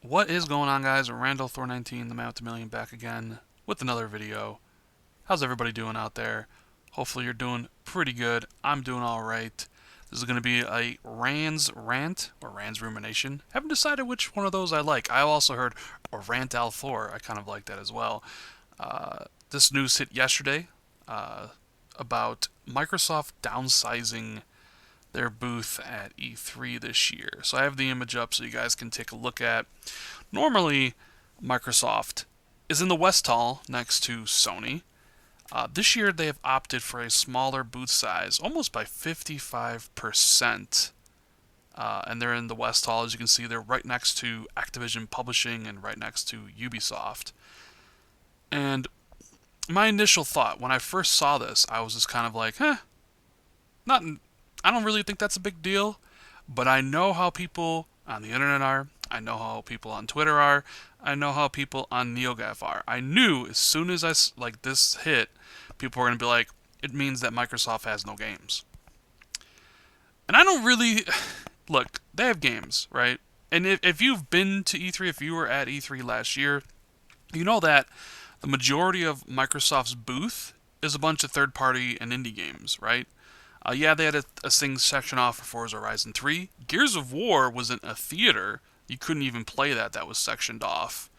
What is going on, guys? Randall Thor 19, the man with the million, back again with another video. How's everybody doing out there? Hopefully you're doing pretty good. I'm doing alright. This is going to be a Rand's rant or Rand's rumination. Haven't decided which one of those I like. I also heard a rant al Thor. I kind of like that as well. This news hit yesterday about Microsoft downsizing their booth at E3 this year. So I have the image up so you guys can take a look at. Normally, Microsoft is in the West Hall next to Sony. This year, they have opted for a smaller booth size, almost by 55%. And they're in the West Hall. As you can see, they're right next to Activision Publishing and right next to Ubisoft. And my initial thought when I first saw this, I was just kind of like, not. I don't really think that's a big deal. But I know how people on the internet are. I know how people on Twitter are. I know how people on NeoGAF are. I knew as soon as this hit, people were gonna be like, it means that Microsoft has no games. And I don't really look. They have games, right? And if you've been to E3, if you were at E3 last year, you know that the majority of Microsoft's booth is a bunch of third-party and indie games, right? Yeah, they had a thing section off for Forza Horizon 3. Gears of War was in a theater. You couldn't even play that. That was sectioned off.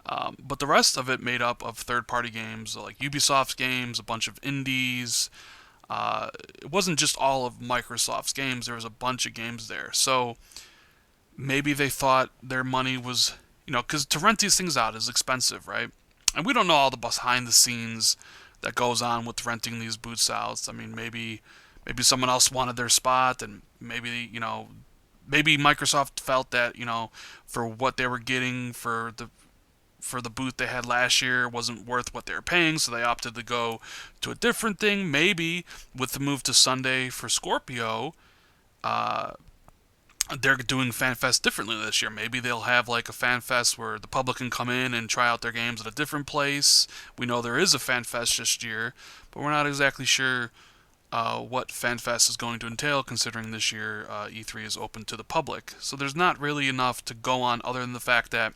But the rest of it made up of third-party games, like Ubisoft's games, a bunch of indies. It wasn't just all of Microsoft's games. There was a bunch of games there. So maybe they thought their money was, because to rent these things out is expensive, right? And we don't know all the behind the scenes that goes on with renting these booths out. I mean, maybe someone else wanted their spot, and maybe Microsoft felt that for what they were getting for the booth they had last year wasn't worth what they were paying, so they opted to go to a different thing. Maybe with the move to Sunday for Scorpio, they're doing FanFest differently this year. Maybe they'll have like a FanFest where the public can come in and try out their games at a different place. We know there is a FanFest this year, but we're not exactly sure what FanFest is going to entail, considering this year E3 is open to the public. So there's not really enough to go on other than the fact that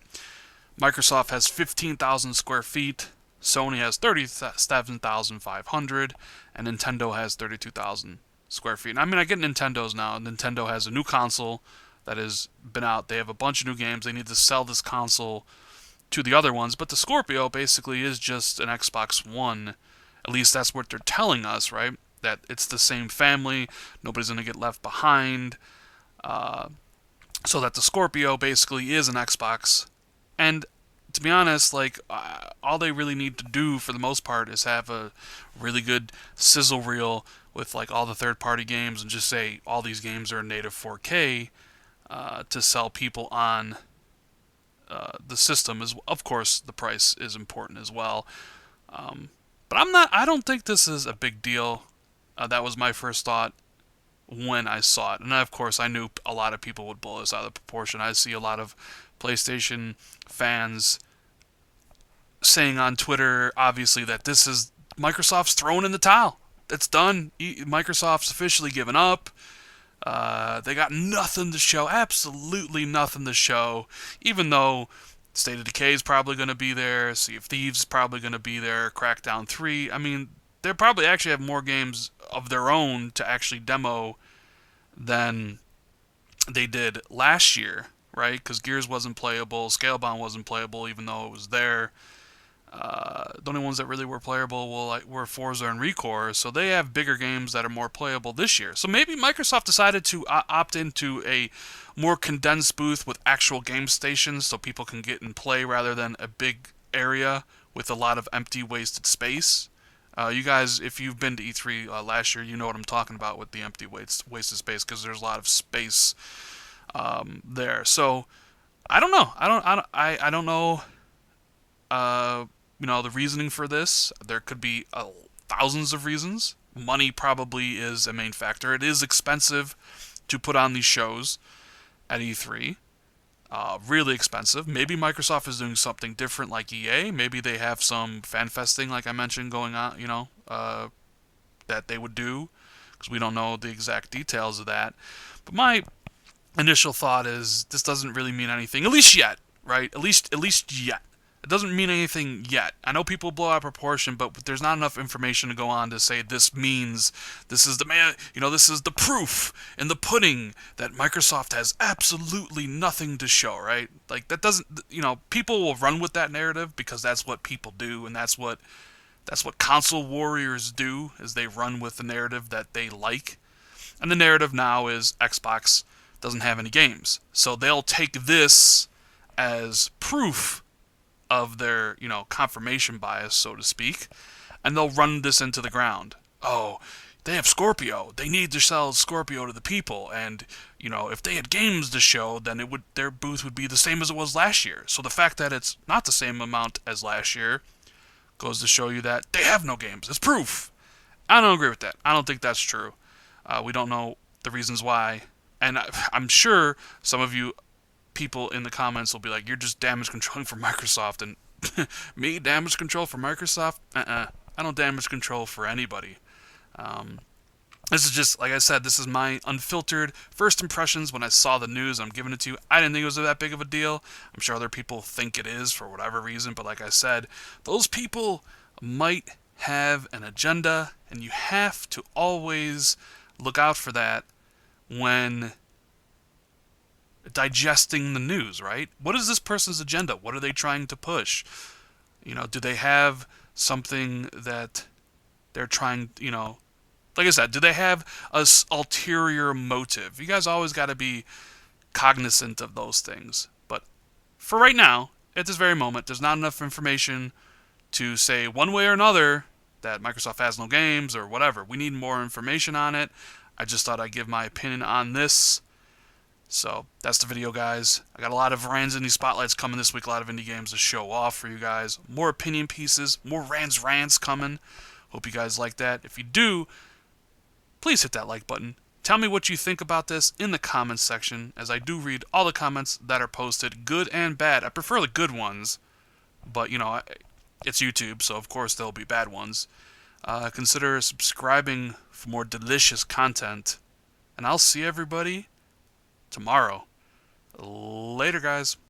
Microsoft has 15,000 square feet, Sony has 37,500, and Nintendo has 32,000 square feet. And I mean, I get Nintendo's now. Nintendo has a new console that has been out. They have a bunch of new games. They need to sell this console to the other ones. But the Scorpio basically is just an Xbox One. At least that's what they're telling us, right? That it's the same family. Nobody's going to get left behind. So that the Scorpio basically is an Xbox. And to be honest, all they really need to do for the most part is have a really good sizzle reel with like all the third-party games and just say all these games are native 4K to sell people on the system. Is of course the price is important as well, but I don't think this is a big deal. That was my first thought when I saw it, and of course I knew a lot of people would blow this out of proportion. I see a lot of PlayStation fans saying on Twitter, obviously, that this is Microsoft's throwing in the towel. It's done. Microsoft's officially given up. They got nothing to show. Absolutely nothing to show. Even though State of Decay is probably going to be there. Sea of Thieves is probably going to be there. Crackdown 3. I mean, they probably actually have more games of their own to actually demo than they did last year, right? Because Gears wasn't playable. Scalebound wasn't playable, even though it was there. The only ones that really were playable were Forza and Recore, so they have bigger games that are more playable this year. So maybe Microsoft decided to opt into a more condensed booth with actual game stations so people can get and play rather than a big area with a lot of empty, wasted space. You guys, if you've been to E3 last year, you know what I'm talking about with the empty, wasted space, because there's a lot of space there. So I don't know. I don't know. The reasoning for this. There could be thousands of reasons. Money probably is a main factor. It is expensive to put on these shows at E3. Really expensive. Maybe Microsoft is doing something different like EA. Maybe they have some FanFest thing, like I mentioned, going on, that they would do, because we don't know the exact details of that. But my initial thought is this doesn't really mean anything, at least yet, right? At least yet. It doesn't mean anything yet. I know people blow out of proportion, but there's not enough information to go on to say this means this is this is the proof in the pudding that Microsoft has absolutely nothing to show, right? Like that doesn't, people will run with that narrative because that's what people do, and that's what console warriors do, is they run with the narrative that they like. And the narrative now is Xbox doesn't have any games. So they'll take this as proof of their, confirmation bias, so to speak, and they'll run this into the ground. Oh, they have Scorpio. They need to sell Scorpio to the people, and if they had games to show, then their booth would be the same as it was last year. So the fact that it's not the same amount as last year goes to show you that they have no games. It's proof. I don't agree with that. I don't think that's true. We don't know the reasons why, and I'm sure some of you people in the comments will be like, you're just damage controlling for Microsoft. And me damage control for Microsoft? I don't damage control for anybody. This is just, like I said, this is my unfiltered first impressions when I saw the news. I'm giving it to you. I didn't think it was that big of a deal. I'm sure other people think it is for whatever reason, but like I said, those people might have an agenda, and you have to always look out for that when digesting the news, right? What is this person's agenda? What are they trying to push? Do they have something that they're trying, like I said, do they have a ulterior motive? You guys always got to be cognizant of those things. But for right now, at this very moment, there's not enough information to say one way or another that Microsoft has no games or whatever. We need more information on it. I just thought I'd give my opinion on this. So that's the video, guys. I got a lot of Rand's Indie Spotlights coming this week, a lot of indie games to show off for you guys. More opinion pieces, more Rand's Rants coming. Hope you guys like that. If you do, please hit that like button. Tell me what you think about this in the comments section, as I do read all the comments that are posted, good and bad. I prefer the good ones, but it's YouTube, so of course there'll be bad ones. Consider subscribing for more delicious content, and I'll see everybody tomorrow. Later, guys.